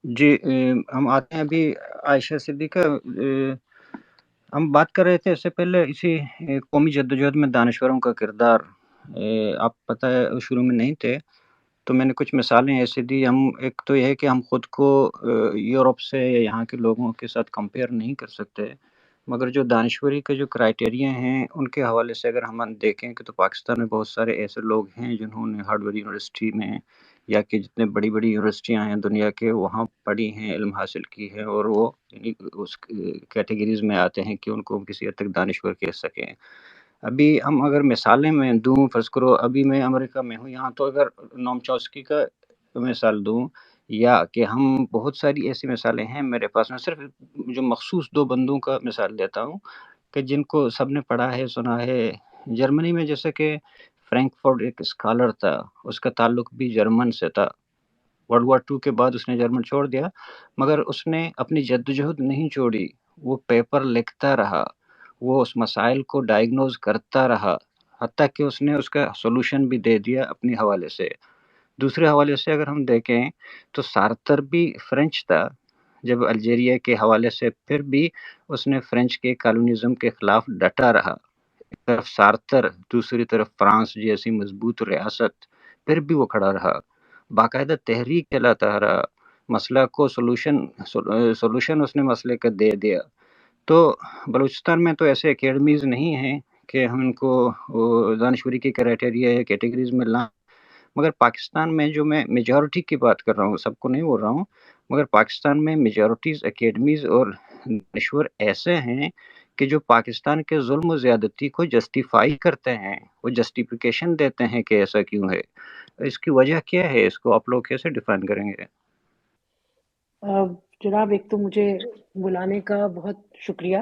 جی ہم آتے ہیں ابھی عائشہ صدیقہ، ہم بات کر رہے تھے اس سے پہلے اسی قومی جدوجہد میں دانشوروں کا کردار۔ آپ پتہ ہے شروع میں نہیں تھے تو میں نے کچھ مثالیں ایسے دی۔ ہم ایک تو یہ ہے کہ ہم خود کو یورپ سے یا یہاں کے لوگوں کے ساتھ کمپیئر نہیں کر سکتے، مگر جو دانشوری کے جو کرائٹیریا ہیں ان کے حوالے سے اگر ہم دیکھیں کہ تو پاکستان میں بہت سارے ایسے لوگ ہیں جنہوں نے ہارڈورڈ یونیورسٹی میں یا کہ جتنے بڑی بڑی یونیورسٹیاں ہیں دنیا کے وہاں پڑھی ہیں، علم حاصل کی ہے، اور وہ یعنی اس کیٹیگریز میں آتے ہیں کہ ان کو ہم کسی حد تک دانشور کہہ سکیں۔ ابھی ہم اگر مثالیں میں دوں، فرض کرو ابھی میں امریکہ میں ہوں یہاں، تو اگر نوم چوسکی کا مثال دوں یا کہ ہم بہت ساری ایسی مثالیں ہیں میرے پاس، میں صرف جو مخصوص دو بندوں کا مثال دیتا ہوں کہ جن کو سب نے پڑھا ہے سنا ہے۔ جرمنی میں جیسے کہ فرینکفورٹ ایک اسکالر تھا، اس کا تعلق بھی جرمن سے تھا۔ ورلڈ وار ٹو کے بعد اس نے جرمن چھوڑ دیا، مگر اس نے اپنی جدوجہد نہیں چھوڑی، وہ پیپر لکھتا رہا، وہ اس مسائل کو ڈائگنوز کرتا رہا، حتیٰ کہ اس نے اس کا سولوشن بھی دے دیا اپنے حوالے سے۔ دوسرے حوالے سے اگر ہم دیکھیں تو سارتر بھی فرینچ تھا، جب الجیریا کے حوالے سے پھر بھی اس نے فرینچ کے کالونیزم کے خلاف ڈٹا رہا۔ ایک طرف سارتر، دوسری طرف فرانس جیسی مضبوط ریاست، پھر بھی وہ کھڑا رہا، باقاعدہ تحریک چلاتا رہا، مسئلہ کو سولوشن اس نے مسئلے کا دے دیا۔ تو بلوچستان میں تو ایسے اکیڈمیز نہیں ہیں کہ ہم ان کو دانشوری کی کرائٹیریا یا کیٹیگریز میں لائیں، مگر پاکستان میں جو میں میجورٹی کی بات کر رہا ہوں، سب کو نہیں بول رہا ہوں، مگر پاکستان میں میجورٹیز اکیڈمیز اور دانشور ایسے ہیں کہ جو پاکستان کے ظلم و زیادتی کو جسٹیفائی کرتے ہیں، وہ جسٹیفیکیشن دیتے ہیں کہ ایسا کیوں ہے۔ اس کی وجہ کیا ہے، اس کو آپ لوگ کیسے ڈیفائن کریں گے؟ جناب، ایک تو مجھے بلانے کا بہت شکریہ۔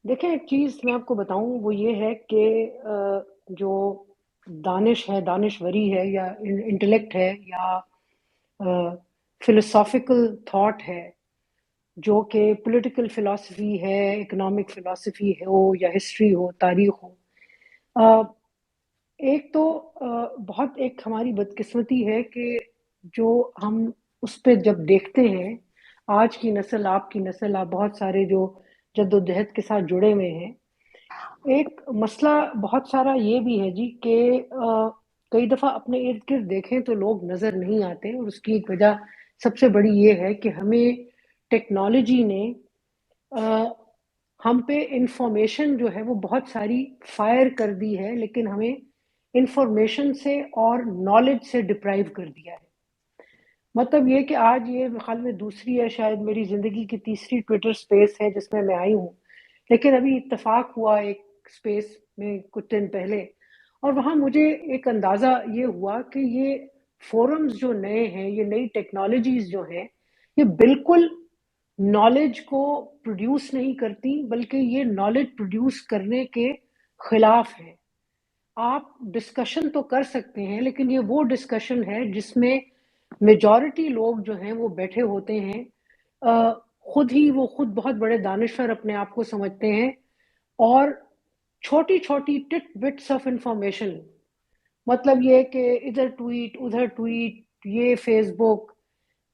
دیکھیں، ایک چیز میں آپ کو بتاؤں، وہ یہ ہے کہ جو دانش ہے، دانشوری ہے، یا انٹلیکٹ ہے، یا فلسافیکل تھاٹ ہے، جو کہ پولیٹیکل فلاسفی ہے، اکنامک فلاسفی ہو، یا ہسٹری ہو، تاریخ ہو، ایک تو بہت ایک ہماری بدقسمتی ہے کہ جو ہم اس پہ جب دیکھتے ہیں، آج کی نسل، آپ کی نسل، آپ بہت سارے جو جدوجہد کے ساتھ جڑے ہوئے ہیں، ایک مسئلہ بہت سارا یہ بھی ہے جی کہ کئی دفعہ اپنے ارد گرد دیکھیں تو لوگ نظر نہیں آتے، اور اس کی ایک وجہ سب سے بڑی یہ ہے کہ ہمیں ٹیکنالوجی نے ہم پہ انفارمیشن جو ہے وہ بہت ساری فائر کر دی ہے، لیکن ہمیں انفارمیشن سے اور نالج سے ڈپرائیو کر دیا ہے۔ مطلب یہ کہ آج یہ خیال میں دوسری ہے، شاید میری زندگی کی تیسری ٹویٹر سپیس ہے جس میں آئی ہوں، لیکن ابھی اتفاق ہوا ایک سپیس میں کچھ دن پہلے، اور وہاں مجھے ایک اندازہ یہ ہوا کہ یہ فورمز جو نئے ہیں، یہ نئی ٹیکنالوجیز جو ہیں، یہ بالکل نالج کو پروڈیوس نہیں کرتی، بلکہ یہ نالج پروڈیوس کرنے کے خلاف ہے۔ آپ ڈسکشن تو کر سکتے ہیں، لیکن یہ وہ ڈسکشن ہے جس میں میجورٹی لوگ جو ہیں وہ بیٹھے ہوتے ہیں، وہ خود بہت بڑے دانشور اپنے آپ کو سمجھتے ہیں، اور چھوٹی چھوٹی ٹٹ بٹس آف انفارمیشن، مطلب یہ کہ ادھر ٹویٹ، ادھر ٹویٹ، یہ فیس بک،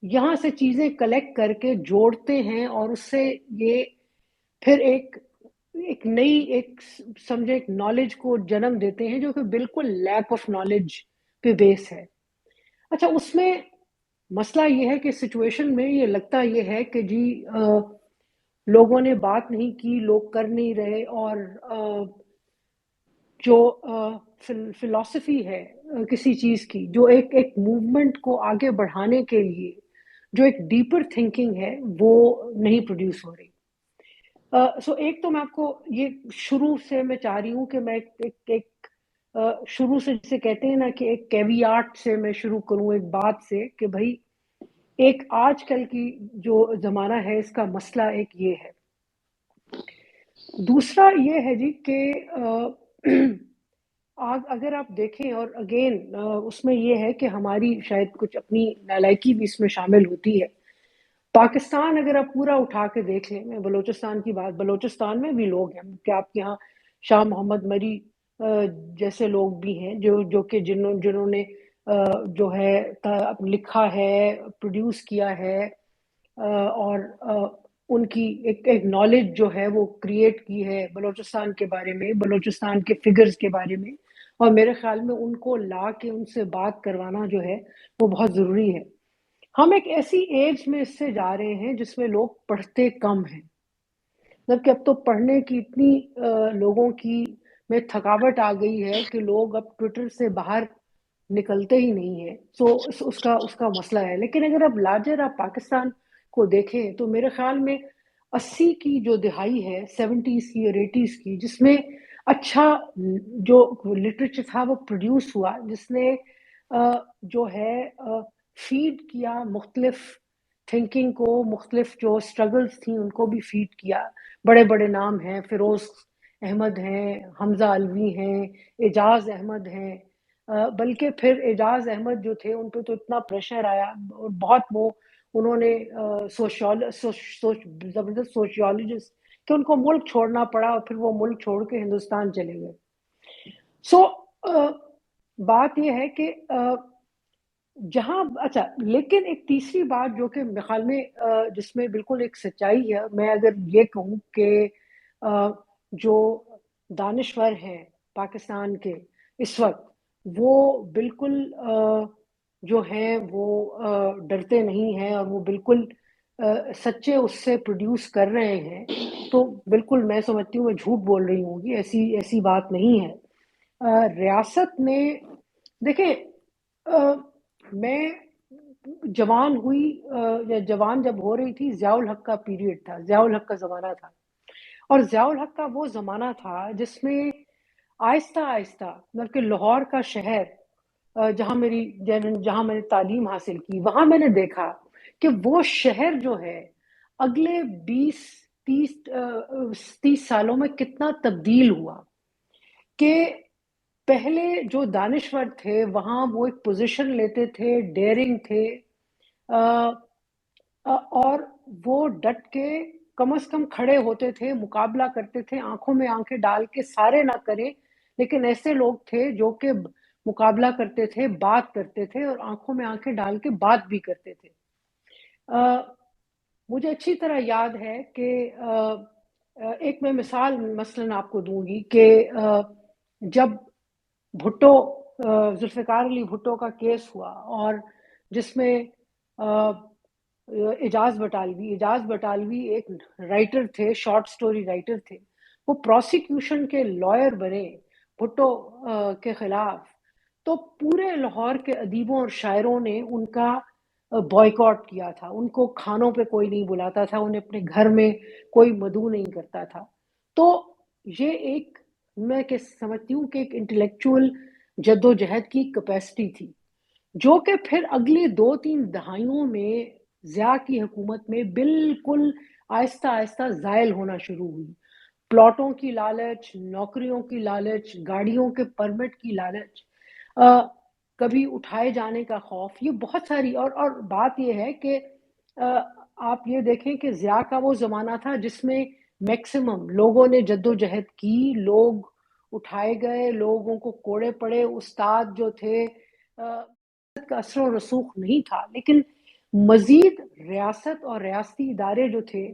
یہاں سے چیزیں کلیکٹ کر کے جوڑتے ہیں، اور اس سے یہ پھر ایک نئی سمجھے ایک نالج کو جنم دیتے ہیں جو کہ بالکل لیک آف نالج پہ بیس ہے۔ اچھا، اس میں مسئلہ یہ ہے کہ سچویشن میں یہ لگتا یہ ہے کہ جی لوگوں نے بات نہیں کی، لوگ کر نہیں رہے، اور جو فلسفی ہے کسی چیز کی، جو ایک موومنٹ کو آگے بڑھانے کے لیے جو ایک ڈیپر تھنکنگ ہے، وہ نہیں پروڈیوس ہو رہی۔ ایک تو میں آپ کو یہ شروع سے میں چاہ رہی ہوں کہ میں ایک شروع سے جسے کہتے ہیں نا کہ ایک کیویاٹ سے میں شروع کروں، ایک بات سے کہ بھائی ایک آج کل کی جو زمانہ ہے اس کا مسئلہ ایک یہ ہے۔ دوسرا یہ ہے جی کہ اگر آپ دیکھیں، اور اگین اس میں یہ ہے کہ ہماری شاید کچھ اپنی نالائکی بھی اس میں شامل ہوتی ہے۔ پاکستان اگر آپ پورا اٹھا کے دیکھ لیں، میں بلوچستان کی بات، بلوچستان میں بھی لوگ ہیں کہ آپ کے یہاں شاہ محمد مری جیسے لوگ بھی ہیں جو کہ جنہوں نے جو ہے لکھا ہے، پروڈیوس کیا ہے، اور ان کی ایک نالج جو ہے وہ کریٹ کی ہے بلوچستان کے بارے میں، بلوچستان کے فگرز کے بارے میں، اور میرے خیال میں ان کو لا کے ان سے بات کروانا جو ہے وہ بہت ضروری ہے۔ ہم ایک ایسی ایج میں اس سے جا رہے ہیں جس میں لوگ پڑھتے کم ہیں، مطلب کہ اب تو پڑھنے کی اتنی لوگوں کی میں تھکاوٹ آ گئی ہے کہ لوگ اب ٹویٹر سے باہر نکلتے ہی نہیں ہیں۔ سو اس کا مسئلہ ہے۔ لیکن اگر آپ لارجر آپ پاکستان کو دیکھیں تو میرے خیال میں 80 کی جو دہائی ہے، 70s کی اور 80s کی، جس میں اچھا جو لٹریچر تھا وہ پروڈیوس ہوا، جس نے جو ہے فیڈ کیا مختلف تھنکنگ کو، مختلف جو سٹرگلز تھیں ان کو بھی فیڈ کیا۔ بڑے بڑے نام ہیں، فیروز احمد ہیں، حمزہ علوی ہیں، اعجاز احمد ہیں، بلکہ پھر اعجاز احمد جو تھے ان پہ تو اتنا پریشر آیا اور بہت انہوں نے زبردست سوشیولوجسٹ کہ ان کو ملک چھوڑنا پڑا، اور پھر وہ ملک چھوڑ کے ہندوستان چلے گئے۔ سو بات یہ ہے کہ جہاں اچھا، لیکن ایک تیسری بات جو کہ میرے خیال میں جس میں بالکل ایک سچائی ہے، میں اگر یہ کہوں کہ جو دانشور ہیں پاکستان کے اس وقت، وہ بالکل جو ہیں وہ ڈرتے نہیں ہیں، اور وہ بالکل سچے اس سے پروڈیوس کر رہے ہیں، تو بالکل میں سمجھتی ہوں میں جھوٹ بول رہی ہوں گی، ایسی بات نہیں ہے۔ ریاست نے دیکھیں، میں جوان ہوئی یا جوان جب ہو رہی تھی، ضیاء الحق کا پیریڈ تھا، ضیاء الحق کا زمانہ تھا، اور ضیاء الحق کا وہ زمانہ تھا جس میں آہستہ آہستہ مطلب کہ لاہور کا شہر، جہاں میں نے تعلیم حاصل کی، وہاں میں نے دیکھا کہ وہ شہر جو ہے اگلے 20-30 سالوں میں کتنا تبدیل ہوا، کہ پہلے جو دانشور تھے وہاں وہ ایک پوزیشن لیتے تھے، ڈیئرنگ تھے، اور وہ ڈٹ کے کم از کم کھڑے ہوتے تھے، مقابلہ کرتے تھے، آنکھوں میں آنکھیں ڈال کے، سارے نہ کریں لیکن ایسے لوگ تھے جو کہ مقابلہ کرتے تھے، بات کرتے تھے، اور آنکھوں میں آنکھیں ڈال کے بات بھی کرتے تھے۔ مجھے اچھی طرح یاد ہے کہ ایک میں مثال مثلاً آپ کو دوں گی کہ جب بھٹو، ذوالفقار علی بھٹو کا کیس ہوا، اور جس میں اعجاز بٹالوی ایک رائٹر تھے، شارٹ سٹوری رائٹر تھے، وہ پروسیکیوشن کے لائر بنے بھٹو کے خلاف، تو پورے لاہور کے ادیبوں اور شاعروں نے ان کا بائیکاٹ کیا تھا، ان کو کھانوں پہ کوئی نہیں بلاتا تھا، انہیں اپنے گھر میں کوئی مدعو نہیں کرتا تھا۔ تو یہ ایک، میں کہ سمجھتی ہوں کہ ایک انٹلیکچوئل جد و جہد کی کیپیسٹی تھی، جو کہ پھر اگلی 2-3 دہائیوں میں ضیاء کی حکومت میں بالکل آہستہ آہستہ زائل ہونا شروع ہوئی۔ پلاٹوں کی لالچ، نوکریوں کی لالچ، گاڑیوں کے پرمٹ کی لالچ، کبھی اٹھائے جانے کا خوف، یہ بہت ساری، اور بات یہ ہے کہ آپ یہ دیکھیں کہ ضیاء کا وہ زمانہ تھا جس میں میکسیمم لوگوں نے جد و جہد کی، لوگ اٹھائے گئے، لوگوں کو کوڑے پڑے، استاد جو تھے کا اثر و رسوخ نہیں تھا، لیکن مزید ریاست اور ریاستی ادارے جو تھے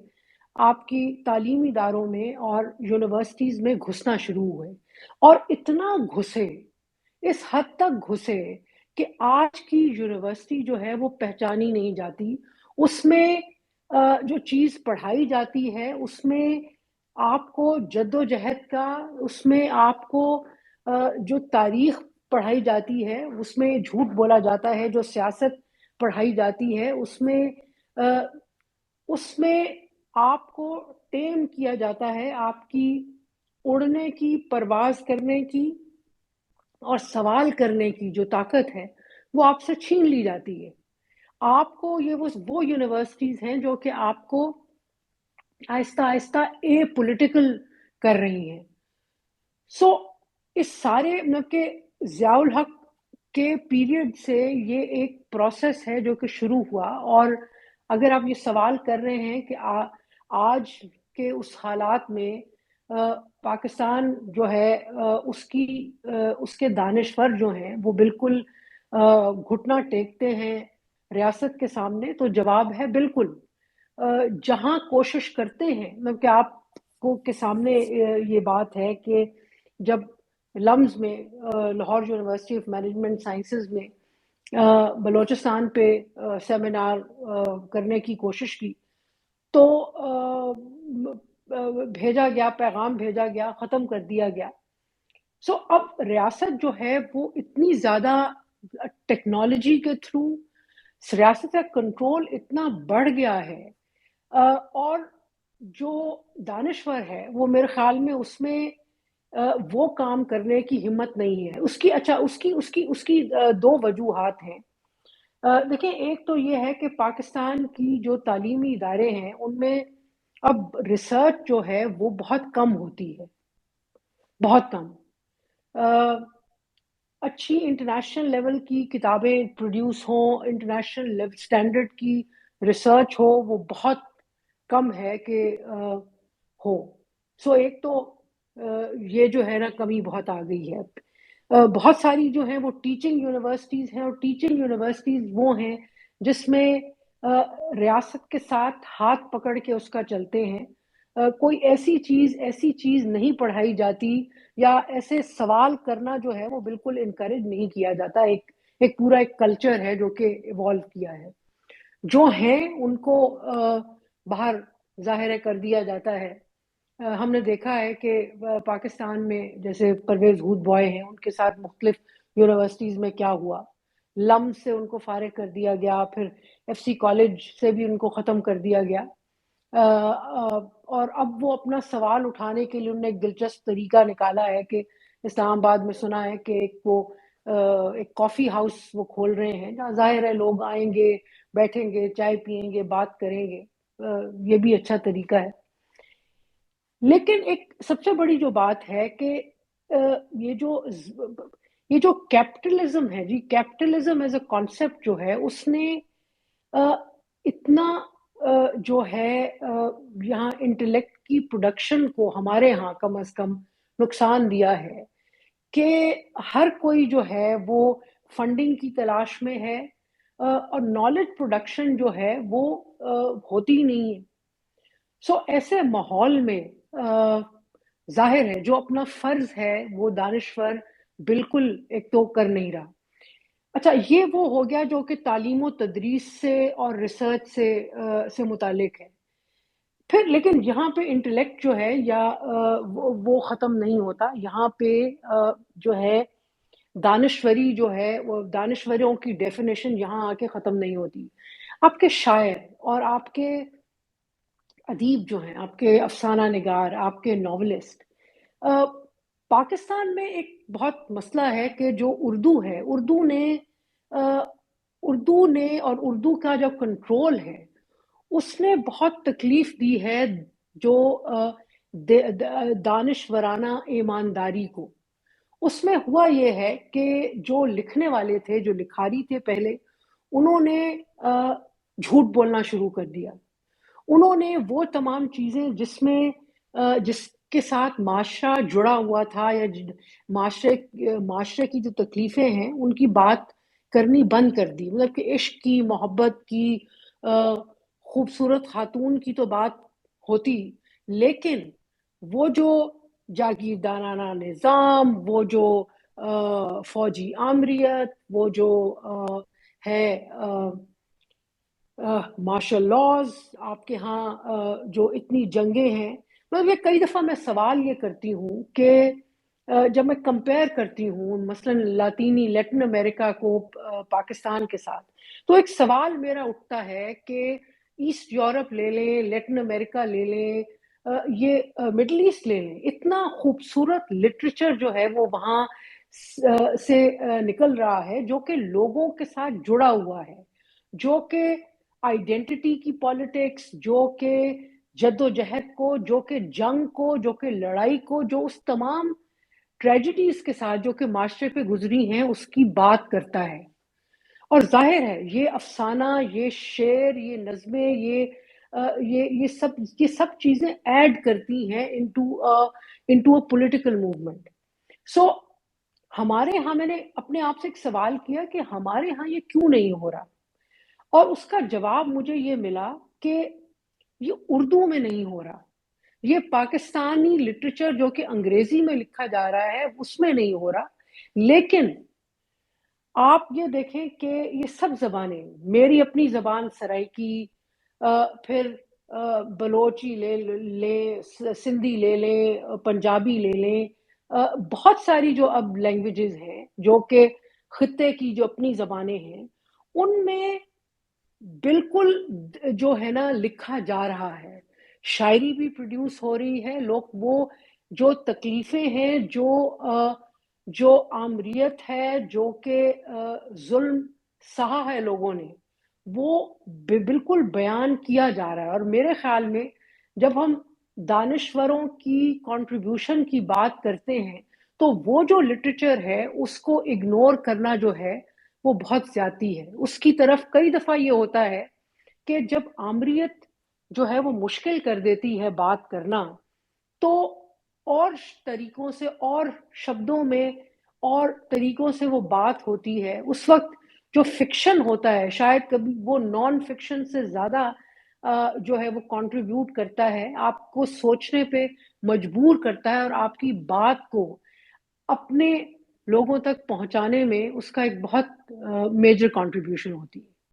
آپ کی تعلیمی اداروں میں اور یونیورسٹیز میں گھسنا شروع ہوئے، اور اتنا گھسے، اس حد تک گھسے کہ آج کی یونیورسٹی جو ہے وہ پہچانی نہیں جاتی۔ اس میں جو چیز پڑھائی جاتی ہے اس میں آپ کو جد و جہد کا، اس میں آپ کو جو تاریخ پڑھائی جاتی ہے اس میں جھوٹ بولا جاتا ہے، جو سیاست پڑھائی جاتی ہے اس میں آپ کو ٹیم کیا جاتا ہے، آپ کی اڑنے کی، پرواز کرنے کی اور سوال کرنے کی جو طاقت ہے وہ آپ سے چھین لی جاتی ہے۔ آپ کو یہ وہ یونیورسٹیز ہیں جو کہ آپ کو آہستہ آہستہ اے پولیٹیکل کر رہی ہیں۔ سو اس سارے مطلب کہ ضیاء الحق کے پیریڈ سے یہ ایک پروسیس ہے جو کہ شروع ہوا، اور اگر آپ یہ سوال کر رہے ہیں کہ آج کے اس حالات میں پاکستان جو ہے اس کے دانشور جو ہیں وہ بالکل گھٹنا ٹیکتے ہیں ریاست کے سامنے، تو جواب ہے بالکل۔ جہاں کوشش کرتے ہیں، مطلب کہ آپ کو کے سامنے یہ بات ہے کہ جب لمز میں Lahore university of management sciences میں بلوچستان پہ سیمینار کرنے کی کوشش کی، تو بھیجا گیا، پیغام بھیجا گیا، ختم کر دیا گیا۔ سو اب ریاست جو ہے وہ اتنی زیادہ ٹیکنالوجی کے تھرو ریاست کا کنٹرول اتنا بڑھ گیا ہے، اور جو دانشور ہے وہ میرے خیال میں اس میں وہ کام کرنے کی ہمت نہیں ہے اس کی۔ اچھا، اس کی دو وجوہات ہیں۔ دیکھیں، ایک تو یہ ہے کہ پاکستان کی جو تعلیمی ادارے ہیں ان میں اب ریسرچ جو ہے وہ بہت کم ہوتی ہے، بہت کم۔ اچھی انٹرنیشنل لیول کی کتابیں پروڈیوس ہوں، انٹرنیشنل اسٹینڈرڈ کی ریسرچ ہو، وہ بہت کم ہے کہ ہو۔ سو ایک تو یہ جو ہے نا کمی بہت آ گئی ہے۔ بہت ساری جو ہیں وہ ٹیچنگ یونیورسٹیز ہیں، اور ٹیچنگ یونیورسٹیز وہ ہیں جس میں ریاست کے ساتھ ہاتھ پکڑ کے اس کا چلتے ہیں۔ کوئی ایسی چیز نہیں پڑھائی جاتی، یا ایسے سوال کرنا جو ہے وہ بالکل انکریج نہیں کیا جاتا۔ ایک پورا ایک کلچر ہے جو کہ ایوالو کیا ہے، جو ہیں ان کو باہر ظاہر کر دیا جاتا ہے۔ ہم نے دیکھا ہے کہ پاکستان میں جیسے پرویز ہود بوائے ہیں، ان کے ساتھ مختلف یونیورسٹیز میں کیا ہوا، لم سے ان کو فارغ کر دیا گیا، پھر ایف سی کالج سے بھی ان کو ختم کر دیا گیا، اور اب وہ اپنا سوال اٹھانے کے لیے انہوں نے ایک دلچسپ طریقہ نکالا ہے کہ اسلام آباد میں سنا ہے کہ ایک کافی ہاؤس وہ کھول رہے ہیں، جہاں ظاہر ہے لوگ آئیں گے، بیٹھیں گے، چائے پیئیں گے، بات کریں گے۔ یہ بھی اچھا طریقہ ہے۔ لیکن ایک سب سے بڑی جو بات ہے کہ یہ جو کیپٹلزم ہے جی، کیپٹلزم ایز اے کانسیپٹ جو ہے اس نے اتنا جو ہے یہاں انٹلیکٹ کی پروڈکشن کو ہمارے ہاں کم از کم نقصان دیا ہے کہ ہر کوئی جو ہے وہ فنڈنگ کی تلاش میں ہے، اور نالج پروڈکشن جو ہے وہ ہوتی ہی نہیں ہے۔ سو ایسے ماحول میں ظاہر ہے جو اپنا فرض ہے وہ دانشور بالکل ایک تو کر نہیں رہا۔ اچھا، یہ وہ ہو گیا جو کہ تعلیم و تدریس سے اور ریسرچ سے متعلق ہے۔ پھر لیکن یہاں پہ انٹلیکٹ جو ہے یا وہ ختم نہیں ہوتا، یہاں پہ جو ہے دانشوری جو ہے وہ دانشوریوں کی ڈیفینیشن یہاں آ کے ختم نہیں ہوتی۔ آپ کے شاعر اور آپ کے ادیب جو ہیں، آپ کے افسانہ نگار، آپ کے ناولسٹ، پاکستان میں ایک بہت مسئلہ ہے کہ جو اردو ہے، اردو نے اور اردو کا جو کنٹرول ہے اس نے بہت تکلیف دی ہے جو دانشورانہ ایمانداری کو۔ اس میں ہوا یہ ہے کہ جو لکھنے والے تھے، جو لکھاری تھے پہلے، انہوں نے جھوٹ بولنا شروع کر دیا۔ انہوں نے وہ تمام چیزیں جس کے ساتھ معاشرہ جڑا ہوا تھا، یا معاشرے کی جو تکلیفیں ہیں ان کی بات کرنی بند کر دی۔ مطلب کہ عشق کی، محبت کی، خوبصورت خاتون کی تو بات ہوتی، لیکن وہ جو جاگیردارانہ نظام، وہ جو فوجی آمریت، وہ جو ہے مارشل لاز آپ کے ہاں، جو اتنی جنگیں ہیں، مطلب یہ کئی دفعہ میں سوال یہ کرتی ہوں کہ جب میں کمپیئر کرتی ہوں مثلا لیٹن امریکہ کو پاکستان کے ساتھ، تو ایک سوال میرا اٹھتا ہے کہ ایسٹ یورپ لے لیں، لیٹن امریکہ لے لیں، یہ مڈل ایسٹ لے لیں، اتنا خوبصورت لٹریچر جو ہے وہ وہاں سے نکل رہا ہے، جو کہ لوگوں کے ساتھ جڑا ہوا ہے، جو کہ آئیڈینٹی کی پالیٹکس، جو کہ جد و جہد کو، جو کہ جنگ کو، جو کہ لڑائی کو، جو اس تمام ٹریجڈیز کے ساتھ جو کہ معاشرے پہ گزری ہیں اس کی بات کرتا ہے۔ اور ظاہر ہے یہ افسانہ، یہ شعر، یہ نظمیں، یہ سب چیزیں ایڈ کرتی ہیں انٹو اے پولیٹیکل موومنٹ۔ سو ہمارے ہاں میں نے اپنے آپ سے ایک سوال کیا کہ ہمارے ہاں یہ کیوں نہیں ہو رہا، اور اس کا جواب مجھے یہ ملا کہ یہ اردو میں نہیں ہو رہا، یہ پاکستانی لٹریچر جو کہ انگریزی میں لکھا جا رہا ہے اس میں نہیں ہو رہا. لیکن آپ یہ دیکھیں کہ یہ سب زبانیں، میری اپنی زبان سرائکی، پھر بلوچی لے لیں، سندھی لے لیں، پنجابی لے لیں، بہت ساری جو اب لینگویجز ہیں جو کہ خطے کی جو اپنی زبانیں ہیں، ان میں بالکل جو ہے نا لکھا جا رہا ہے، شاعری بھی پروڈیوس ہو رہی ہے. لوگ وہ جو تکلیفیں ہیں، جو آمریت ہے، جو کہ ظلم سہا ہے لوگوں نے، وہ بالکل بیان کیا جا رہا ہے. اور میرے خیال میں جب ہم دانشوروں کی کنٹریبیوشن کی بات کرتے ہیں تو وہ جو لٹریچر ہے اس کو اگنور کرنا جو ہے وہ بہت زیادتی ہے. اس کی طرف کئی دفعہ یہ ہوتا ہے کہ جب آمریت جو ہے وہ مشکل کر دیتی ہے بات کرنا، تو اور طریقوں سے اور شبدوں میں اور طریقوں سے وہ بات ہوتی ہے. اس وقت جو فکشن ہوتا ہے شاید کبھی وہ نان فکشن سے زیادہ جو ہے وہ کنٹریبیوٹ کرتا ہے، آپ کو سوچنے پہ مجبور کرتا ہے، اور آپ کی بات کو اپنے لوگوں تک پہنچانے میں اس کا ایک بہت میجر کنٹریبیوشن ہوتی ہے.